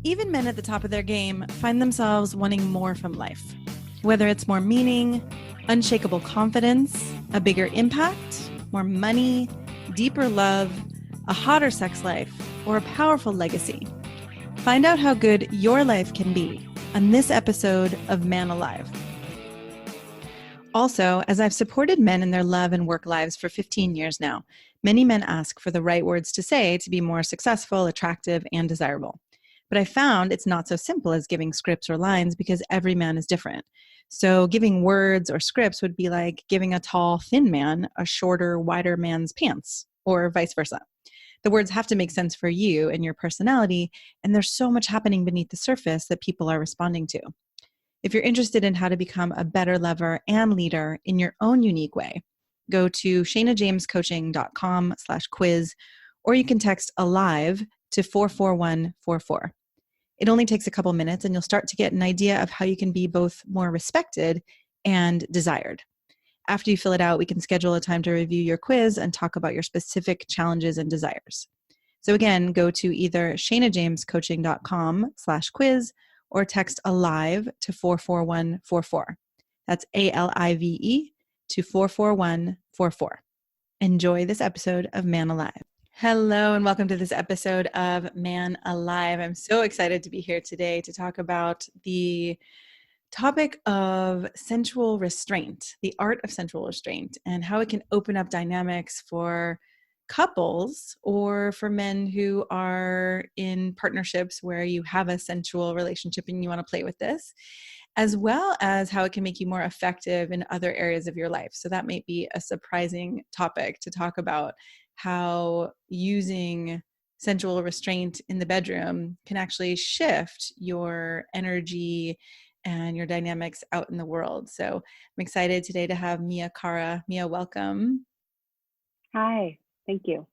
Even men at the top of their game find themselves wanting more from life. Whether it's more meaning, unshakable confidence, a bigger impact, more money, deeper love, a hotter sex life, or a powerful legacy. Find out how good your life can be on this episode of Man Alive. Also, as I've supported men in their love and work lives for 15 years now, many men ask for the right words to say to be more successful, attractive, and desirable. But I found it's not so simple as giving scripts or lines because every man is different. So giving words or scripts would be like giving a tall, thin man a shorter, wider man's pants, or vice versa. The words have to make sense for you and your personality, and there's so much happening beneath the surface that people are responding to. If you're interested in how to become a better lover and leader in your own unique way, go to shanajamescoaching.com/quiz, or you can text ALIVE to 44144. It only takes a couple minutes and you'll start to get an idea of how you can be both more respected and desired. After you fill it out, we can schedule a time to review your quiz and talk about your specific challenges and desires. So again, go to either shanajamescoaching.com/quiz or text ALIVE to 44144. That's ALIVE to 44144. Enjoy this episode of Man Alive. Hello, and welcome to this episode of Man Alive. I'm so excited to be here today to talk about the topic of sensual restraint, the art of sensual restraint, and how it can open up dynamics for couples or for men who are in partnerships where you have a sensual relationship and you want to play with this, as well as how it can make you more effective in other areas of your life. So that might be a surprising topic to talk about, how using sensual restraint in the bedroom can actually shift your energy and your dynamics out in the world. So I'm excited today to have Mia Cara. Mia, welcome. Hi, thank you.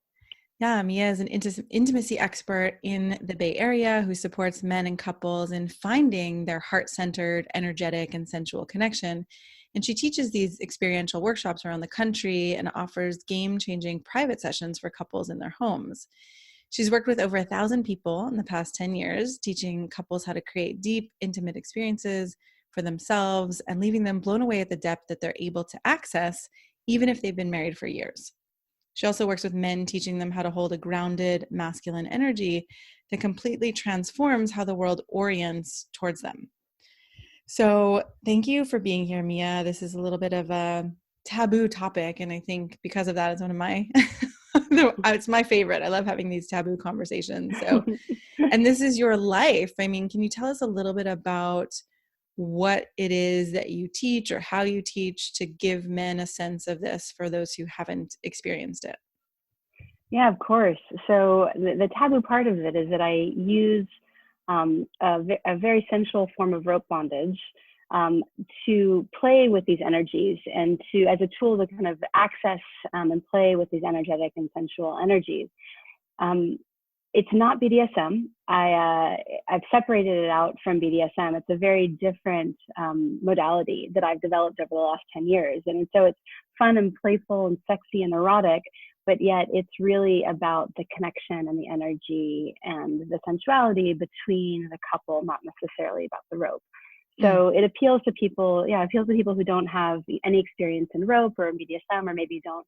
Yeah, Mia is an intimacy expert in the Bay Area who supports men and couples in finding their heart-centered, energetic, and sensual connection. And she teaches these experiential workshops around the country and offers game-changing private sessions for couples in their homes. She's worked with over 1,000 people in the past 10 years, teaching couples how to create deep, intimate experiences for themselves and leaving them blown away at the depth that they're able to access, even if they've been married for years. She also works with men, teaching them how to hold a grounded, masculine energy that completely transforms how the world orients towards them. So thank you for being here, Mia. This is a little bit of a taboo topic, and I think because of that, it's one of my it's my favorite. I love having these taboo conversations. So, and this is your life. I mean, can you tell us a little bit about what it is that you teach or how you teach to give men a sense of this for those who haven't experienced it? Yeah, of course. So the taboo part of it is that I use a very sensual form of rope bondage to play with these energies and to as a tool to kind of access and play with these energetic and sensual energies. It's not BDSM. I've separated it out from BDSM. It's a very different modality that I've developed over the last 10 years. And so it's fun and playful and sexy and erotic, but yet it's really about the connection and the energy and the sensuality between the couple, not necessarily about the rope. So it appeals to people, it appeals to people who don't have any experience in rope or in BDSM, or maybe don't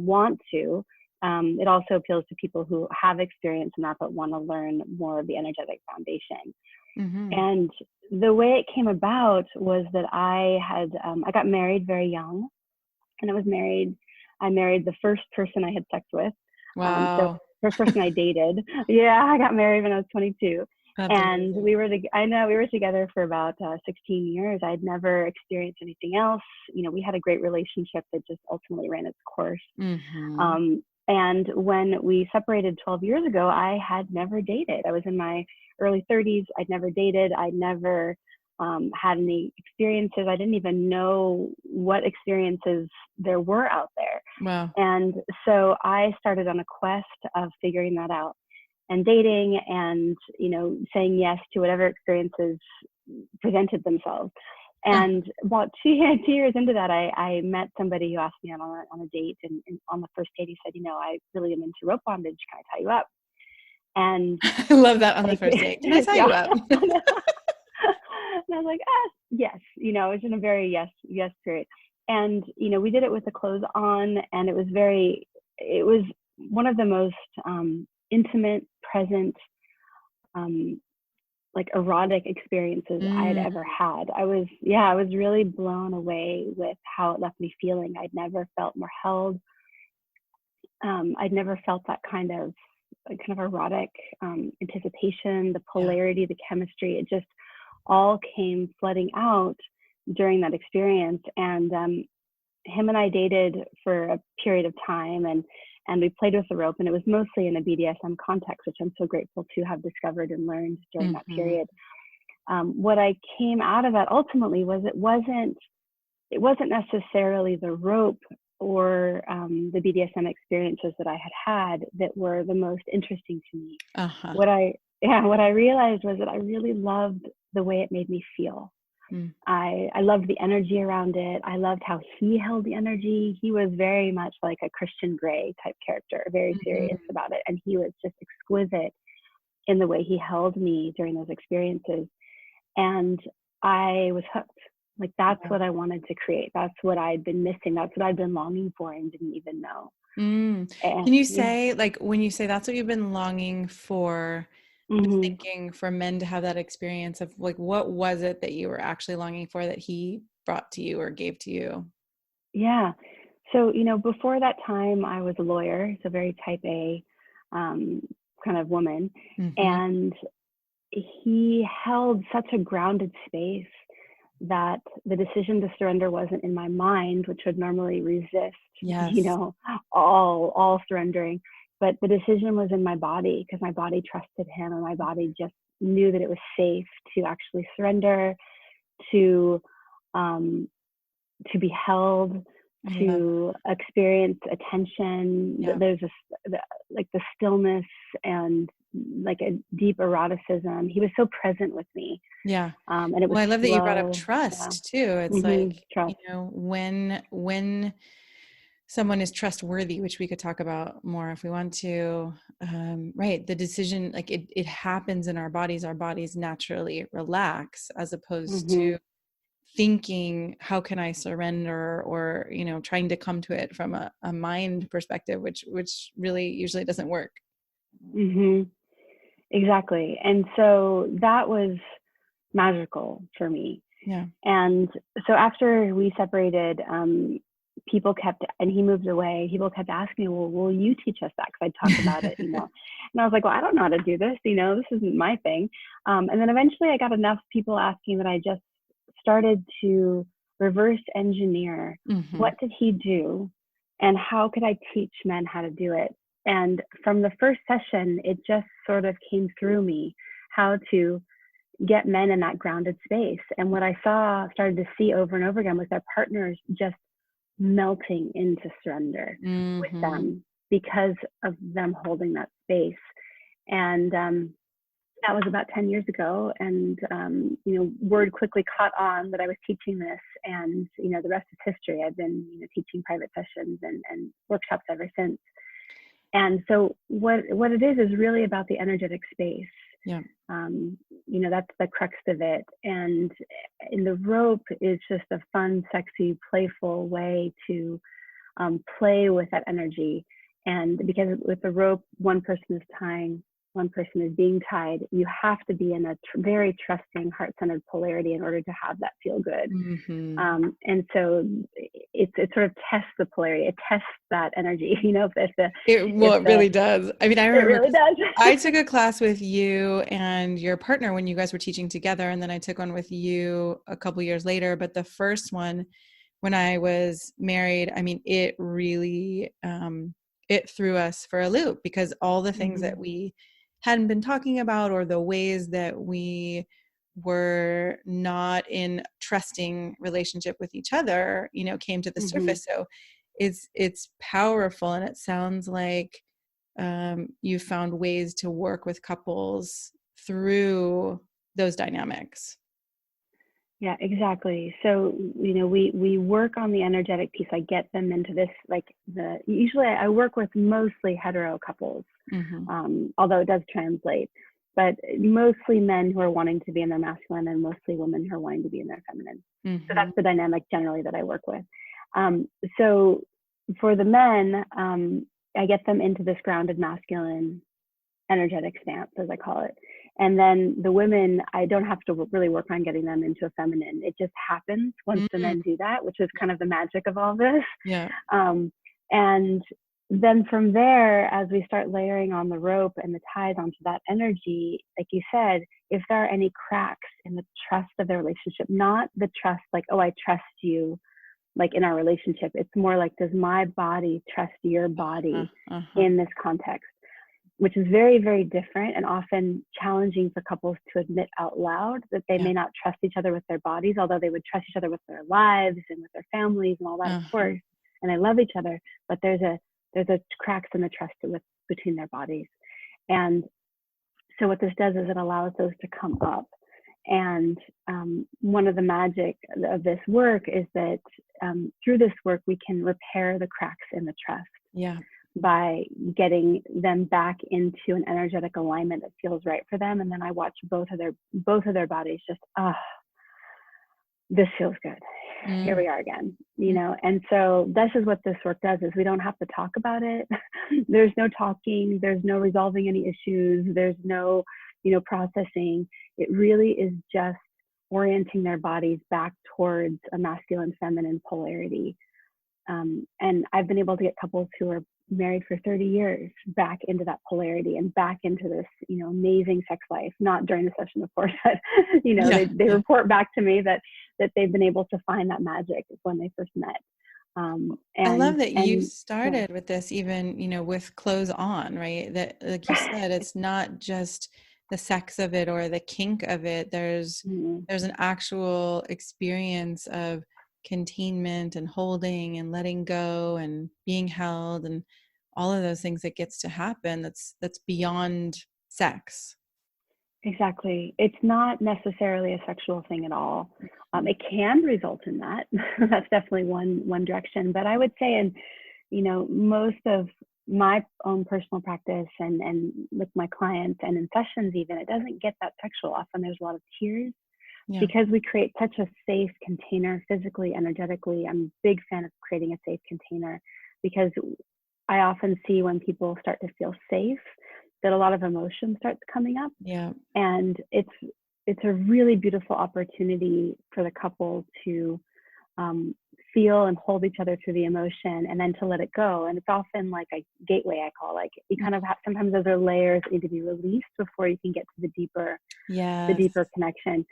want to. It also appeals to people who have experience in that but want to learn more of the energetic foundation. Mm-hmm. And the way it came about was that I got married very young, and I married the first person I had sex with. Wow. So first person I dated. Yeah, I got married when I was 22. That's and amazing. we were together for about 16 years. I'd never experienced anything else. We had a great relationship that just ultimately ran its course. Mm-hmm. And when we separated 12 years ago, I had never dated. I was in my early 30s. I'd never dated. I'd never had any experiences. I didn't even know what experiences there were out there. Wow. And so I started on a quest of figuring that out and dating and, saying yes to whatever experiences presented themselves. And about 2 years into that, I met somebody who asked me on a date. And on the first date, he said, I really am into rope bondage. Can I tie you up? And I love that on the like, first date. Can I tie yeah. you up? And I was like, yes, it's in a very yes period. And, we did it with the clothes on, and it was one of the most intimate, present, um, like erotic experiences I had Mm, ever had. I was really blown away with how it left me feeling. I'd never felt more held. I'd never felt that kind of erotic anticipation, the yeah. polarity, the chemistry. It just all came flooding out during that experience. And him and I dated for a period of time, and we played with the rope, and it was mostly in a BDSM context, which I'm so grateful to have discovered and learned during that Mm-hmm. period. What I came out of that ultimately was it wasn't necessarily the rope or the BDSM experiences that I had that were the most interesting to me. Uh-huh. What I realized was that I really loved the way it made me feel. Mm. I loved the energy around it. I loved how he held the energy. He was very much like a Christian Grey type character, very serious Mhm. about it. And he was just exquisite in the way he held me during those experiences. And I was hooked. Like, that's Yeah. what I wanted to create. That's what I'd been missing. That's what I'd been longing for and didn't even know. Mm. And Can you yeah. say, like, when you say that's what you've been longing for, you're Hmm. thinking for men to have that experience of, like, what was it that you were actually longing for that he brought to you or gave to you? Yeah. So, before that time, I was a lawyer, so very type A um, kind of woman. Mm-hmm. And he held such a grounded space that the decision to surrender wasn't in my mind, which would normally resist, Yes. all surrendering. But the decision was in my body, because my body trusted him, and my body just knew that it was safe to actually surrender, to um, to be held, I love that. to experience attention. Yeah. There's like the stillness and like a deep eroticism. He was so present with me, Yeah. and it was Well, I love that you brought up slow. Yeah. trust too. It's like, Trust. when someone is trustworthy, which we could talk about more if we want to, right, the decision, like, it happens in our bodies naturally relax, as opposed Hmm. to thinking, how can I surrender, or trying to come to it from a mind perspective, which really usually doesn't work. Hmm. Exactly. And so that was magical for me. Yeah. And so after we separated, and he moved away, people kept asking me, well, will you teach us that? Because I'd talk about it, And I was like, well, I don't know how to do this, this isn't my thing. And then eventually I got enough people asking that I just started to reverse engineer Hmm. what did he do and how could I teach men how to do it. And from the first session, it just sort of came through me how to get men in that grounded space. And what I started to see over and over again was their partners just melting into surrender with Hmm. them because of them holding that space. And that was about 10 years ago. And, word quickly caught on that I was teaching this. And, the rest is history. I've been, teaching private sessions and workshops ever since. And so what it is really about the energetic space. Yeah. That's the crux of it. And in the rope is just a fun, sexy, playful way to play with that energy. And because with the rope, one person is tying, one person is being tied, you have to be in a very trusting, heart-centered polarity in order to have that feel good. Hmm. And so it sort of tests the polarity. It tests that energy, Well, if it the really does. I mean, I it remember really because does. I took a class with you and your partner when you guys were teaching together, and then I took one with you a couple years later. But the first one, when I was married, I mean, it really it threw us for a loop, because all the things Hmm. that we hadn't been talking about, or the ways that we were not in trusting relationship with each other, came to the Hmm. surface. So it's powerful, and it sounds like you found ways to work with couples through those dynamics. Yeah, exactly. So, we work on the energetic piece. I get them into this, like usually I work with mostly hetero couples, Mm-hmm. although it does translate, but mostly men who are wanting to be in their masculine and mostly women who are wanting to be in their feminine. So Mm-hmm. that's the dynamic generally that I work with. So for the men, I get them into this grounded masculine energetic stance, as I call it. And then the women, I don't have to really work on getting them into a feminine. It just happens once the Mm-hmm. men do that, which is kind of the magic of all this. Yeah. Um, and then from there, as we start layering on the rope and the ties onto that energy, like you said, if there are any cracks in the trust of the relationship, not the trust like, oh, I trust you, like in our relationship, it's more like, does my body trust your body Uh-huh. in this context? Which is very, very different and often challenging for couples to admit out loud that they Yeah. may not trust each other with their bodies, although they would trust each other with their lives and with their families and all that, of Uh-huh. course. And they love each other, but there's a cracks in the trust between their bodies. And so what this does is it allows those to come up. And one of the magic of this work is that through this work, we can repair the cracks in the trust Yeah. by getting them back into an energetic alignment that feels right for them. And then I watch both of their bodies just, this feels good. Here Mm-hmm. we are again, And so this is what this work does, is we don't have to talk about it. There's no talking, there's no resolving any issues, there's no, processing. It really is just orienting their bodies back towards a masculine feminine polarity. And I've been able to get couples who are married for 30 years back into that polarity and back into this, amazing sex life, not during the session, of course, but, Yeah. they Yeah. report back to me that they've been able to find that magic when they first met. I love And, that you and yeah, started with this, even, with clothes on, right? That, like you said, it's not just the sex of it or the kink of it. mm, There's an actual experience of containment and holding and letting go and being held and all of those things that gets to happen. That's beyond sex. exactly. It's not necessarily a sexual thing at all. It can result in that. That's definitely one direction. But I would say in most of my own personal practice and with my clients and in sessions even, it doesn't get that sexual. Often there's a lot of tears Yeah. because we create such a safe container physically, energetically. I'm a big fan of creating a safe container because I often see when people start to feel safe that a lot of emotion starts coming up. Yeah. And it's a really beautiful opportunity for the couple to um, feel and hold each other through the emotion and then to let it go. And it's often like a gateway, I call, like you kind of have, sometimes those are layers that need to be released before you can get to the Yes. deeper connection.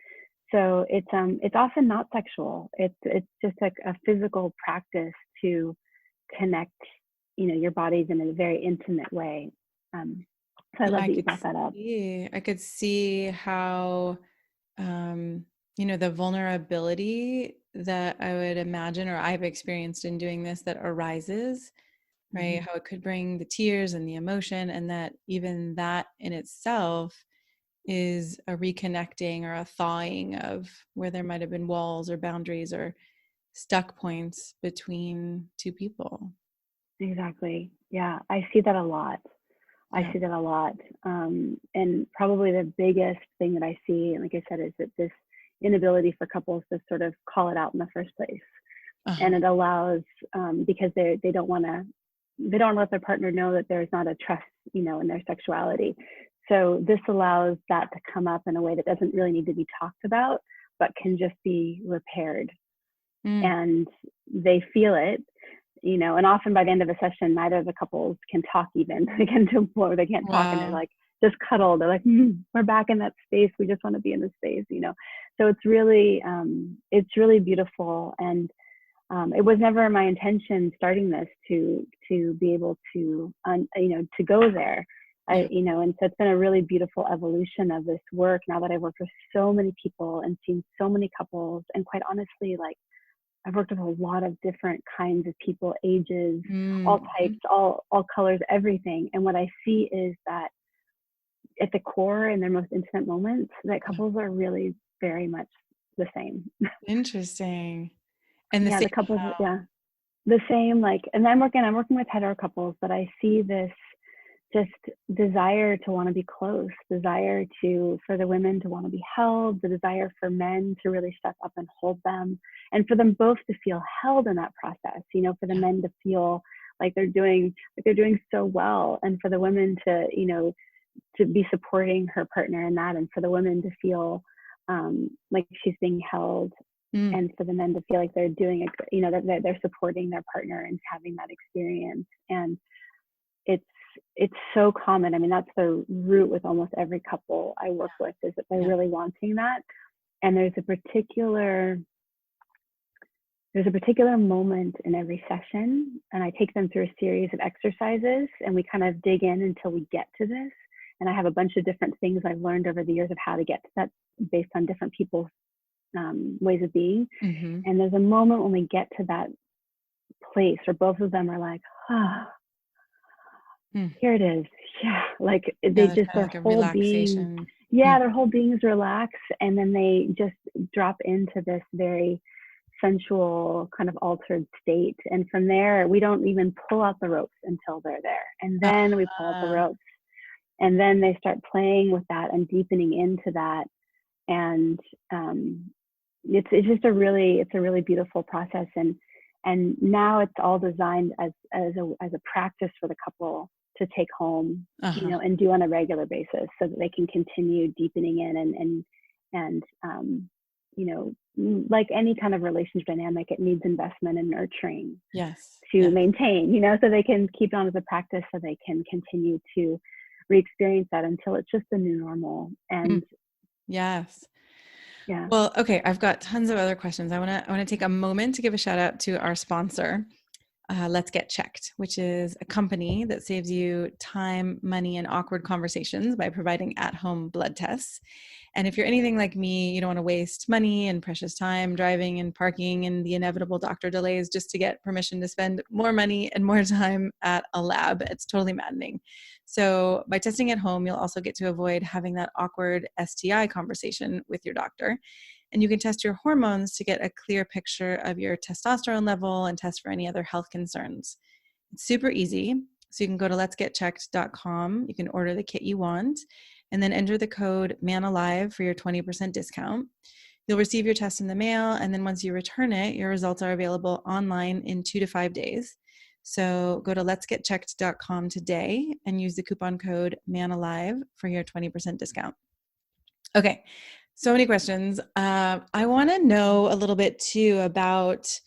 So it's often not sexual. It's just like a physical practice to connect, your bodies in a very intimate way. So I Yeah, love that you brought that up. I could see how, the vulnerability that I would imagine or I've experienced in doing this that arises, right? Mm-hmm. How it could bring the tears and the emotion, and that even that in itself is a reconnecting or a thawing of where there might have been walls or boundaries or stuck points between two people. Exactly. Yeah, I see that a lot. I Yeah. see that a lot. And probably the biggest thing that I see, and like I said, is that this inability for couples to sort of call it out in the first place. Uh-huh. And it allows, because they don't want to, they don't let their partner know that there's not a trust, in their sexuality. So this allows that to come up in a way that doesn't really need to be talked about, but can just be repaired. Mm. And they feel it, and often by the end of a session, neither of the couples can talk even. They get to a point where they can't talk and they're Wow. like, just cuddle. They're like, we're back in that space. We just want to be in the space. So it's really beautiful. And it was never my intention starting this to be able to, to go there. Yeah. And so it's been a really beautiful evolution of this work now that I've worked with so many people and seen so many couples. And quite honestly, like, I've worked with a lot of different kinds of people, ages, all Mm-hmm. types, all colors, everything. And what I see is that at the core, in their most intimate moments, that Yeah. couples are really very much the same. Interesting. And the Yeah, same the couples, how? yeah, the same. Like, and I'm working with hetero couples, but I see this just desire to want to be close, desire to for the women to want to be held, the desire for men to really step up and hold them, and for them both to feel held in that process. You know, for the Yeah. men to feel like they're doing so well, and for the women to, to be supporting her partner in that, and for the women to feel like she's being held, Mm. and for the men to feel like they're doing it, that they're supporting their partner and having that experience. And it's it's so common. I mean, that's the root with almost every couple I work with, is that they're Yeah. really wanting that. And there's a particular moment in every session, and I take them through a series of exercises, and we kind of dig in until we get to this. And I have a bunch of different things I've learned over the years of how to get to that, based on different people's ways of being. Mm-hmm. And there's a moment when we get to that place where both of them are like, ah, Mm. here it is. Yeah. Like Yeah, they there's just, kind of their like a whole being, relaxation. yeah, Mm. their whole beings relax. And then they just drop into this very sensual, kind of altered state. And from there, we don't even pull out the ropes until they're there. And then we pull out the Uh, ropes. And then they start playing with that and deepening into that. And it's just it's a really beautiful process. And now it's all designed as a practice for the couple to take home, uh-huh. and do on a regular basis, so that they can continue deepening in, and like any kind of relationship dynamic, it needs investment and nurturing Yes. to Yes. maintain, so they can keep it on as a practice, so they can continue to re-experience that until it's just the new normal. Mm. And Yes. yeah. Well, okay, I've got tons of other questions. I want to take a moment to give a shout out to our sponsor, Let's Get Checked, which is a company that saves you time, money, and awkward conversations by providing at-home blood tests. And if you're anything like me, you don't want to waste money and precious time driving and parking and the inevitable doctor delays just to get permission to spend more money and more time at a lab. It's totally maddening. So by testing at home, you'll also get to avoid having that awkward STI conversation with your doctor. And you can test your hormones to get a clear picture of your testosterone level and test for any other health concerns. It's super easy. So you can go to letsgetchecked.com. You can order the kit you want and then enter the code MANALIVE for your 20% discount. You'll receive your test in the mail, and then once you return it, your results are available online in 2 to 5 days. So go to letsgetchecked.com today and use the coupon code MANALIVE for your 20% discount. Okay, so many questions. I want to know a little bit too about,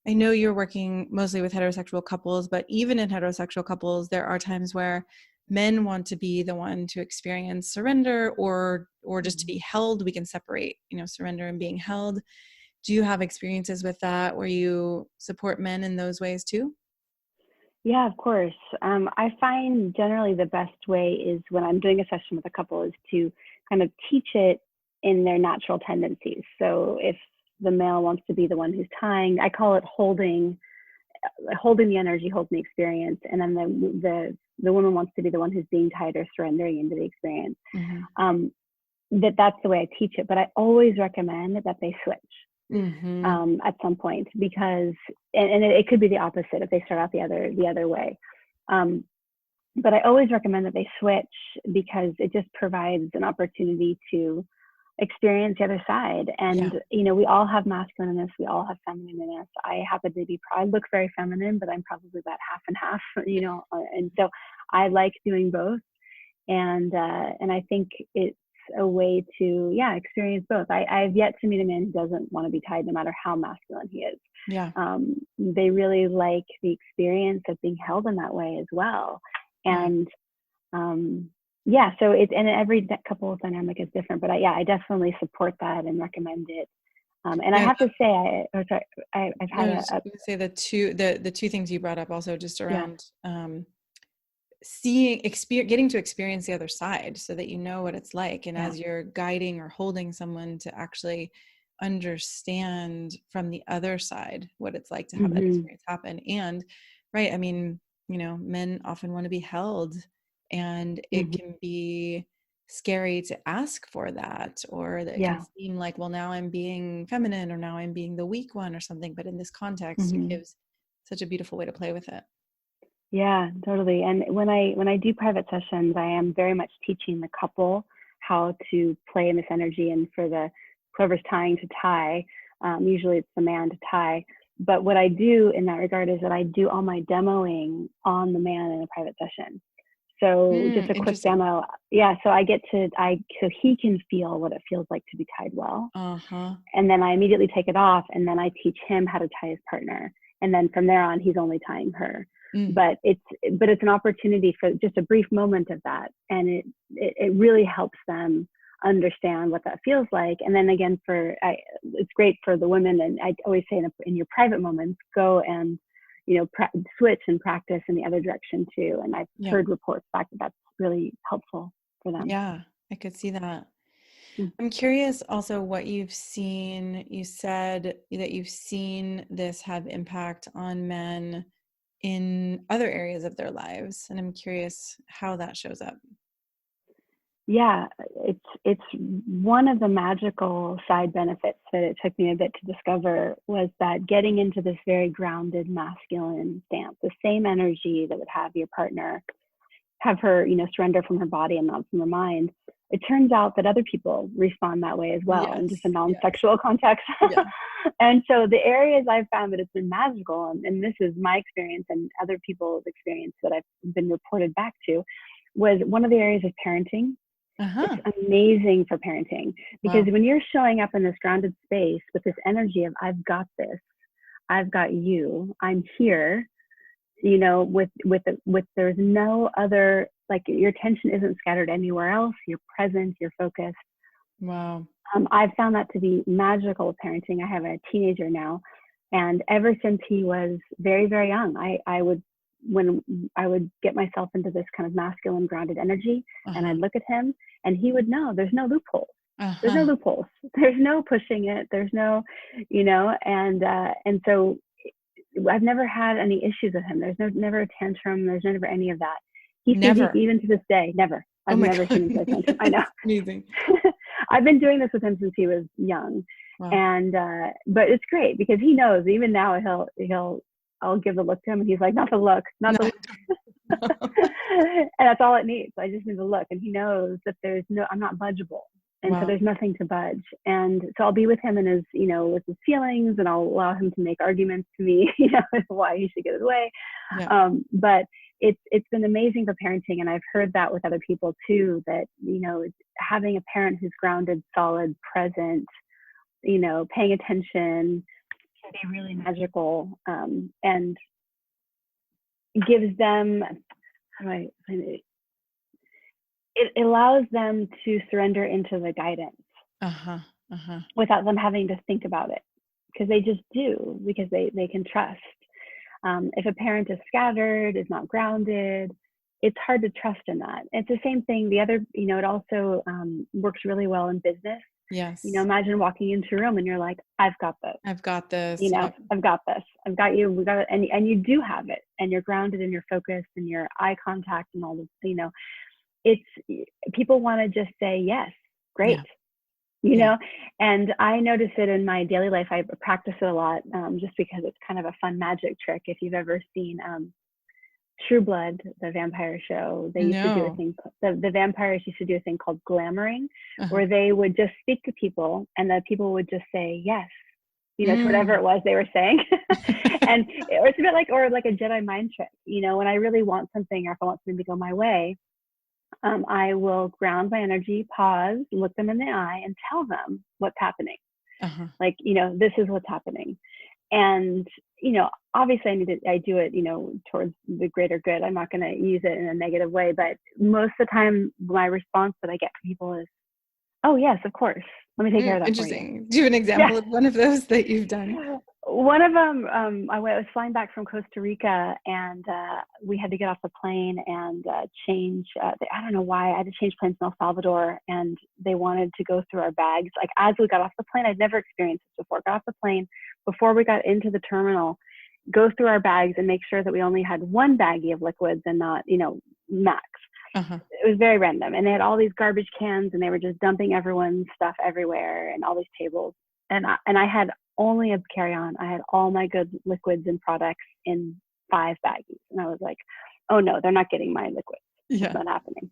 I know you're working mostly with heterosexual couples, but even in heterosexual couples, there are times where men want to be the one to experience surrender or just to be held. We can separate, surrender and being held. Do you have experiences with that where you support men in those ways too? Yeah, of course. I find generally the best way is, when I'm doing a session with a couple, is to kind of teach it in their natural tendencies. So if the male wants to be the one who's tying, I call it holding the energy, holding the experience, and then the woman wants to be the one who's being tied or surrendering into the experience. Mm-hmm. That's the way I teach it. But I always recommend that they switch. Mm-hmm. At some point, because and it could be the opposite if they start out the other way. But I always recommend that they switch, because it just provides an opportunity to experience the other side. Yeah. And we all have masculine in us, we all have feminine in us. I happen to be, I look very feminine, but I'm probably about half and half, and so I like doing both. And I think it's a way to experience both. I've yet to meet a man who doesn't want to be tied, no matter how masculine he is. Yeah. They really like the experience of being held in that way as well. Yeah. And so and every couple dynamic is different, but I definitely support that and recommend it. And I Yeah. have to say, I've No, had I was going to say the two things you brought up also, just yeah, around getting to experience the other side so that you know what it's like. And yeah, as you're guiding or holding someone, to actually understand from the other side what it's like to have that mm-hmm, experience happen. And right, I mean, men often want to be held, and it mm-hmm, can be scary to ask for that, or that it can Yeah. seem like, well, now I'm being feminine, or now I'm being the weak one or something. But in this context, it Hmm. gives such a beautiful way to play with it. Yeah, totally. And when I do private sessions, I am very much teaching the couple how to play in this energy, and for the whoever's tying to tie. Usually it's the man to tie. But what I do in that regard is that I do all my demoing on the man in a private session. So just a quick Interesting. demo. Yeah, so I get to I so he can feel what it feels like to be tied well. Uh-huh. And then I immediately take it off, and then I teach him how to tie his partner. And then from there on, he's only tying her. Mm. But it's an opportunity for just a brief moment of that, and it really helps them understand what that feels like. And then again, it's great for the women. And I always say, in your private moments, go and switch and practice in the other direction too. And I've Yeah. heard reports back that that's really helpful for them. Yeah, I could see that. Mm. I'm curious also what you've seen. You said that you've seen this have impact on men in other areas of their lives, and I'm curious how that shows up. Yeah, it's one of the magical side benefits that it took me a bit to discover, was that getting into this very grounded masculine stance, the same energy that would have your partner have her, surrender from her body and not from her mind. It turns out that other people respond that way as well in just a Yes, yes. non-sexual context. Yeah. And so the areas I've found that it's been magical, and this is my experience and other people's experience that I've been reported back to, was one of the areas of parenting. It's Uh-huh. amazing for parenting, because Wow. when you're showing up in this grounded space with this energy of, I've got this, I've got you, I'm here, with there's no other, like, your attention isn't scattered anywhere else, you're present, you're focused. Wow. I've found that to be magical with parenting. I have a teenager now, and ever since he was very, very young, when I would get myself into this kind of masculine grounded energy, and Uh-huh. I'd look at him, and he would know there's no loopholes. There's no Uh-huh. loopholes. There's no pushing it. There's no, and so I've never had any issues with him. There's never a tantrum. There's never any of that. He sees, Never. even to this day, never. Oh I've my never God. seen him throw a tantrum. I know. That's amazing. I've been doing this with him since he was young, Wow. and but it's great because he knows. Even now, I'll give a look to him, and he's like, "Not the look, not No. the look," and that's all it needs. I just need to look, and he knows that I'm not budgeable, and so Wow. there's nothing to budge. And so I'll be with him in his, with his feelings, and I'll allow him to make arguments to me, why he should get his way. Yeah. But it's been amazing for parenting, and I've heard that with other people too. That having a parent who's grounded, solid, present, paying attention, can be really magical, and gives them, how do I explain it? It allows them to surrender into the guidance Uh-huh. Uh-huh. without them having to think about it, because they just do, because they can trust. If a parent is scattered, is not grounded, it's hard to trust in that. It's the same thing. It also works really well in business. Yes. Imagine walking into a room and you're like, I've got this. I've got this. Yep. I've got this. I've got you. We got it. And you do have it. And you're grounded and you're focused and your eye contact and all this, it's, people want to just say, yes, great. Yeah. Yeah. And I notice it in my daily life. I practice it a lot, just because it's kind of a fun magic trick. If you've ever seen True Blood, the vampire show, they used to do a No. thing. The vampires used to do a thing called glamoring, Uh-huh. where they would just speak to people, and the people would just say yes, to whatever Mm. it was they were saying. And it's a bit like a Jedi mind trick. When I really want something, or if I want something to go my way, I will ground my energy, pause, look them in the eye, and tell them what's happening. Uh-huh. Like, this is what's happening. And, obviously I do it, towards the greater good. I'm not going to use it in a negative way, but most of the time my response that I get from people is, oh yes, of course. Let me take care of that for you. Interesting. Do you have an Yeah. example of one of those that you've done? One of them, I was flying back from Costa Rica, and we had to get off the plane and change. I don't know why I had to change planes in El Salvador, and they wanted to go through our bags. Like, as we got off the plane, I'd never experienced this before. Got off the plane, before we got into the terminal, go through our bags and make sure that we only had one baggie of liquids and not, max. Uh-huh. It was very random. And they had all these garbage cans and they were just dumping everyone's stuff everywhere and all these tables. And I had only a carry-on. I had all my good liquids and products in 5 baggies. And I was like, oh no, they're not getting my liquids. It's Yeah. not happening.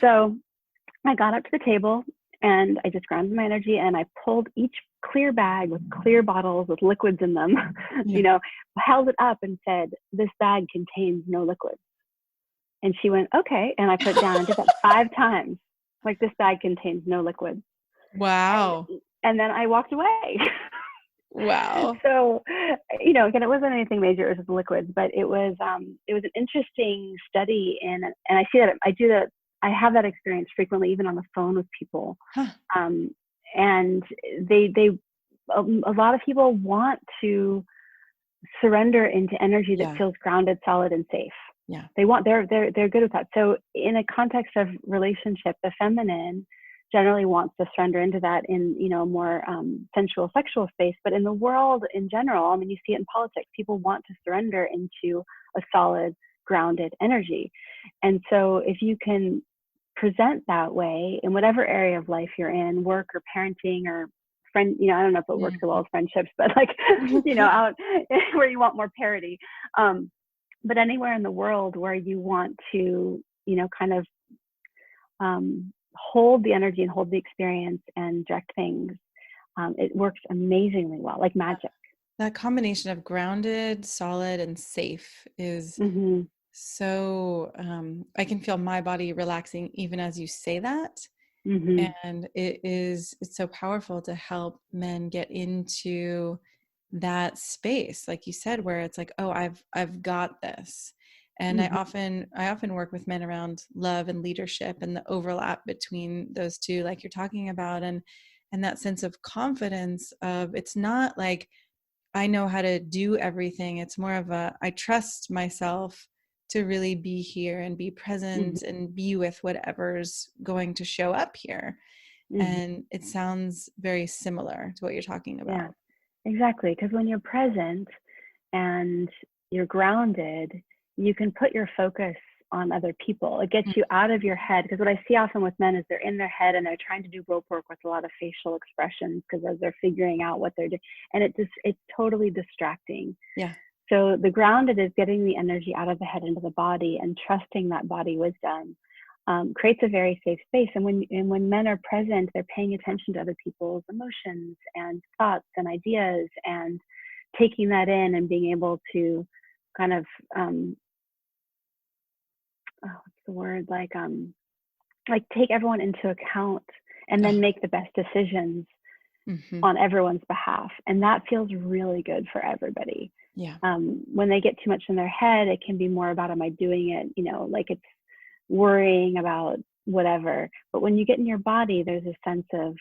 So I got up to the table and I just grounded my energy and I pulled each clear bag with clear bottles with liquids in them, Yeah. held it up and said, this bag contains no liquids. And she went, okay. And I put it down and did that 5 times. Like, this bag contains no liquids. Wow. And then I walked away. Wow. So, again, it wasn't anything major. It was just liquids, but it was an interesting study and I see that I have that experience frequently, even on the phone with people. Huh. And a lot of people want to surrender into energy that feels grounded, solid, and safe. Yeah. They're good with that. So in a context of relationship, the feminine generally wants to surrender into that in, a more sensual, sexual space. But in the world in general, I mean, you see it in politics, people want to surrender into a solid, grounded energy. And so if you can present that way in whatever area of life you're in, work or parenting or friend, I don't know if it works so well as friendships, but like, out where you want more parity. But anywhere in the world where you want to, kind of hold the energy and hold the experience and direct things, it works amazingly well, like magic. That combination of grounded, solid, and safe is so, I can feel my body relaxing even as you say that. And it's so powerful to help men get into that space, like you said, where it's like, oh, I've got this. And I often work with men around love and leadership and the overlap between those two, like you're talking about, and that sense of confidence of, it's not like I know how to do everything. It's more of I trust myself to really be here and be present and be with whatever's going to show up here. And it sounds very similar to what you're talking about. Yeah, exactly. Because when you're present and you're grounded, you can put your focus on other people. It gets you out of your head. Because what I see often with men is they're in their head and they're trying to do rope work with a lot of facial expressions because as they're figuring out what they're doing, and it's totally distracting. Yeah. So the grounded is getting the energy out of the head into the body and trusting that body wisdom creates a very safe space. And when men are present, they're paying attention to other people's emotions and thoughts and ideas and taking that in and being able to kind of what's the word, like take everyone into account and then make the best decisions on everyone's behalf. And that feels really good for everybody. Yeah. When they get too much in their head, it can be more about, am I doing it? Like it's worrying about whatever. But when you get in your body, there's a sense of,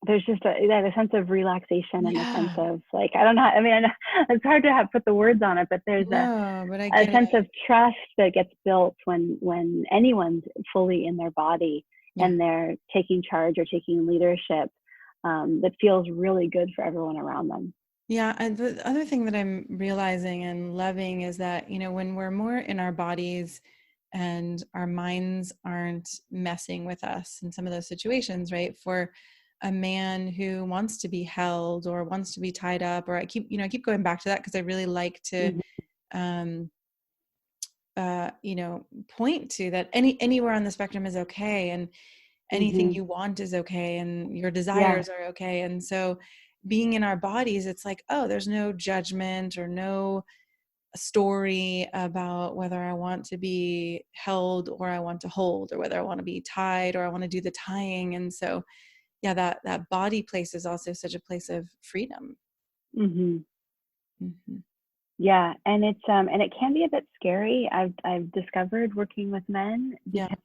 there's just a sense of relaxation and a sense of like, I don't know. I mean, it's hard to put the words on it, but there's a sense of trust that gets built when anyone's fully in their body and they're taking charge or taking leadership that feels really good for everyone around them. Yeah. And the other thing that I'm realizing and loving is that, when we're more in our bodies and our minds aren't messing with us in some of those situations, right? For a man who wants to be held or wants to be tied up, or I keep going back to that because I really like to, point to that anywhere on the spectrum is okay. And anything you want is okay. And your desires are okay. And so being in our bodies, it's like, oh, there's no judgment or no story about whether I want to be held or I want to hold, or whether I want to be tied or I want to do the tying. And so, that body place is also such a place of freedom. Yeah. And it's, and it can be a bit scary. I've discovered working with men because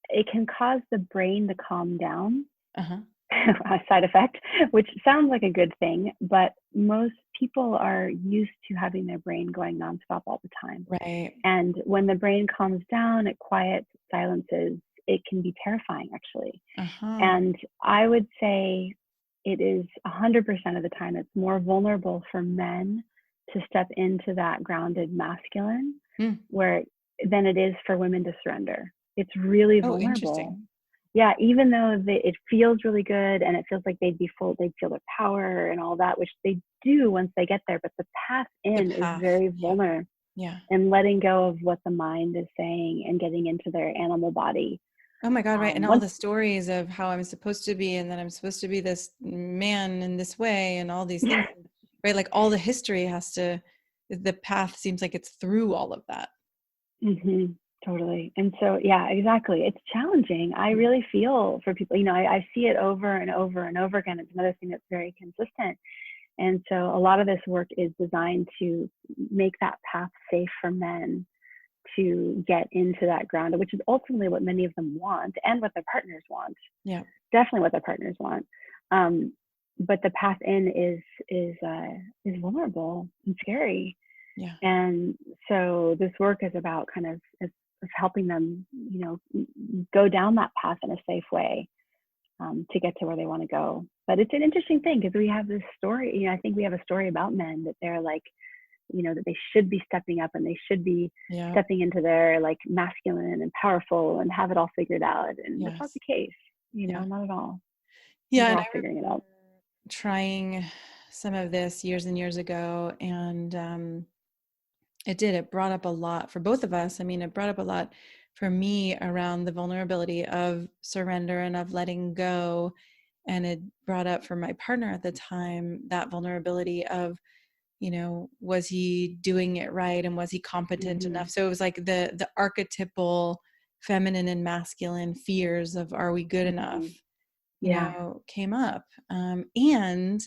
it can cause the brain to calm down. A side effect, which sounds like a good thing, but most people are used to having their brain going nonstop all the time. Right. And when the brain calms down, it quiets, silences, it can be terrifying, actually. And I would say it is 100% of the time, it's more vulnerable for men to step into that grounded masculine, where than it is for women to surrender. It's really Oh, vulnerable. interesting. Yeah, even though it feels really good and it feels like they'd feel their power and all that, which they do once they get there, but the path The in is path. very Yeah. vulnerable, Yeah. and letting go of what the mind is saying and getting into their animal body. Oh my God, right. And all Once, the stories of how I'm supposed to be and that I'm supposed to be this man in this way and all these things, right? Like all the history the path seems like it's through all of that. hmm totally. And so, yeah, exactly. It's challenging. I Yeah. really feel for people, I see it over and over and over again. It's another thing that's very consistent. And so a lot of this work is designed to make that path safe for men to get into that ground, which is ultimately what many of them want and what their partners want. Yeah. Definitely what their partners want. But the path in is vulnerable and scary. Yeah. And so this work is about kind of helping them, go down that path in a safe way, to get to where they want to go. But it's an interesting thing because we have this story. I think we have a story about men that they're like, that they should be stepping up and they should be Yeah. stepping into their like masculine and powerful and have it all figured out. And that's not Yes. the case, Yeah. not at all. Yeah. We're And I all figuring it out. remember trying some of this years and years ago. And it brought up a lot for both of us. I mean, it brought up a lot for me around the vulnerability of surrender and of letting go. And it brought up for my partner at the time that vulnerability of, was he doing it right and was he competent Mm-hmm. enough? So it was like the archetypal feminine and masculine fears of, are we good enough, Mm-hmm. Yeah. came up. And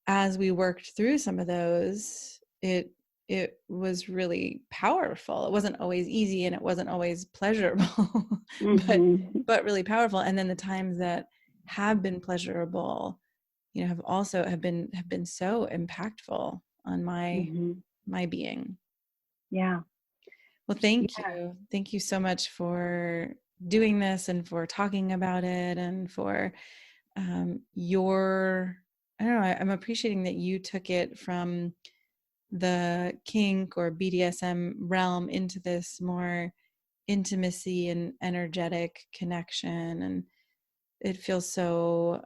as we worked through some of those, it was really powerful. It wasn't always easy and it wasn't always pleasurable, but Mm-hmm. really powerful. And then the times that have been pleasurable, have also have been so impactful on Mm-hmm. my being. Yeah. Well, thank Yeah. you. Thank you so much for doing this and for talking about it and for your, I don't know, I'm appreciating that you took it from the kink or BDSM realm into this more intimacy and energetic connection. And it feels so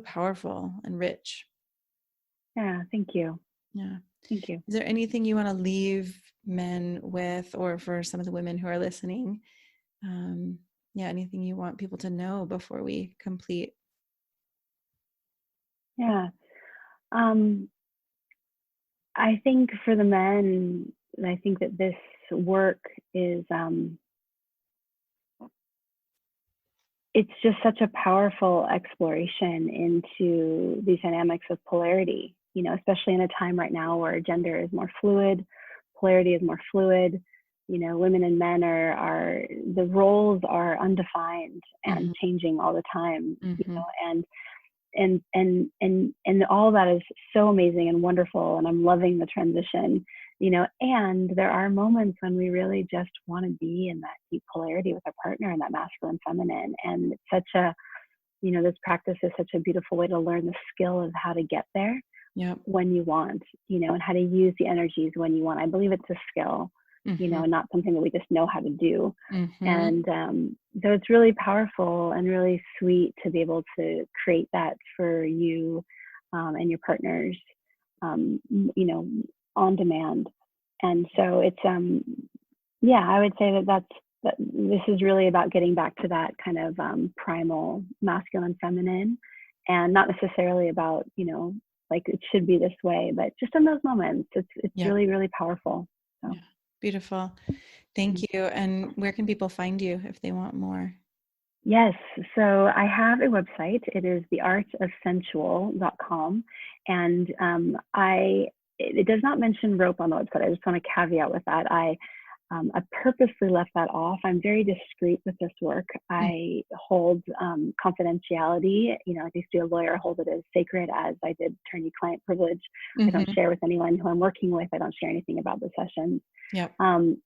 powerful and rich. Yeah. Thank you. Yeah. Thank you. Is there anything you want to leave men with, or for some of the women who are listening? Yeah, anything you want people to know before we complete? Yeah. Um, I think for the men, I think that this work is, it's just such a powerful exploration into these dynamics of polarity, especially in a time right now where gender is more fluid, polarity is more fluid. Women and men are the roles are undefined and Mm-hmm. changing all the time, Mm-hmm. and all of that is so amazing and wonderful, and I'm loving the transition. And there are moments when we really just want to be in that deep polarity with our partner and that masculine feminine, and it's such a, this practice is such a beautiful way to learn the skill of how to get there Yep. when you want, and how to use the energies when you want. I believe it's a skill, Mm-hmm. and not something that we just know how to do. Mm-hmm. And so it's really powerful and really sweet to be able to create that for you, and your partners, on demand. And so it's, yeah, I would say that this is really about getting back to that kind of primal masculine feminine, and not necessarily about, like it should be this way, but just in those moments, it's Yeah. really, really powerful. So. Yeah. Beautiful. Thank you. And where can people find you if they want more? Yes, so I have a website. It is theartofsensual.com, and it does not mention rope on the website. I just want to caveat with that. I purposely left that off. I'm very discreet with this work. I hold confidentiality. Like I used to be a lawyer, hold it as sacred as I did attorney-client privilege. I don't Mm-hmm. share with anyone who I'm working with. I don't share anything about the sessions. Yep.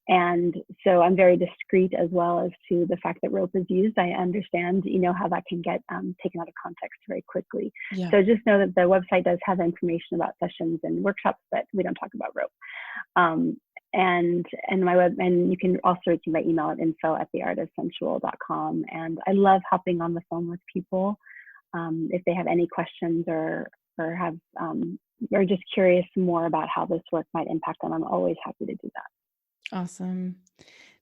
And so I'm very discreet as well as to the fact that rope is used. I understand, how that can get taken out of context very quickly. Yeah. So just know that the website does have information about sessions and workshops, but we don't talk about rope. and my web, and you can also reach me by email at info@theartofsensual.com. And I love hopping on the phone with people if they have any questions or are just curious more about how this work might impact them. I'm always happy to do that. Awesome.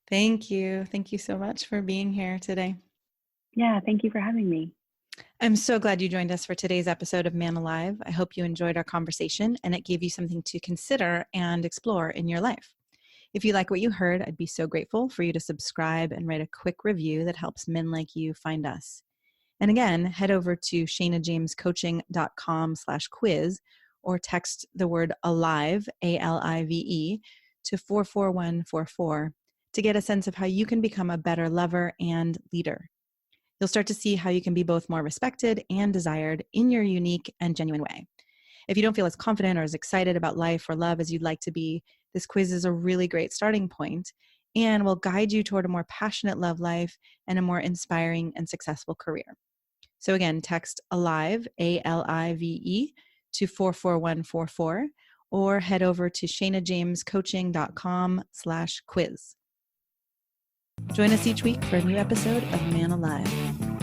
Thank you. Thank you so much for being here today. Yeah, thank you for having me. I'm so glad you joined us for today's episode of Man Alive. I hope you enjoyed our conversation and it gave you something to consider and explore in your life. If you like what you heard, I'd be so grateful for you to subscribe and write a quick review that helps men like you find us. And again, head over to shanajamescoaching.com/quiz or text the word ALIVE, ALIVE, to 44144 to get a sense of how you can become a better lover and leader. You'll start to see how you can be both more respected and desired in your unique and genuine way. If you don't feel as confident or as excited about life or love as you'd like to be, this quiz is a really great starting point and will guide you toward a more passionate love life and a more inspiring and successful career. So again, text ALIVE, ALIVE, to 44144 or head over to shanajamescoaching.com/quiz. Join us each week for a new episode of Man Alive.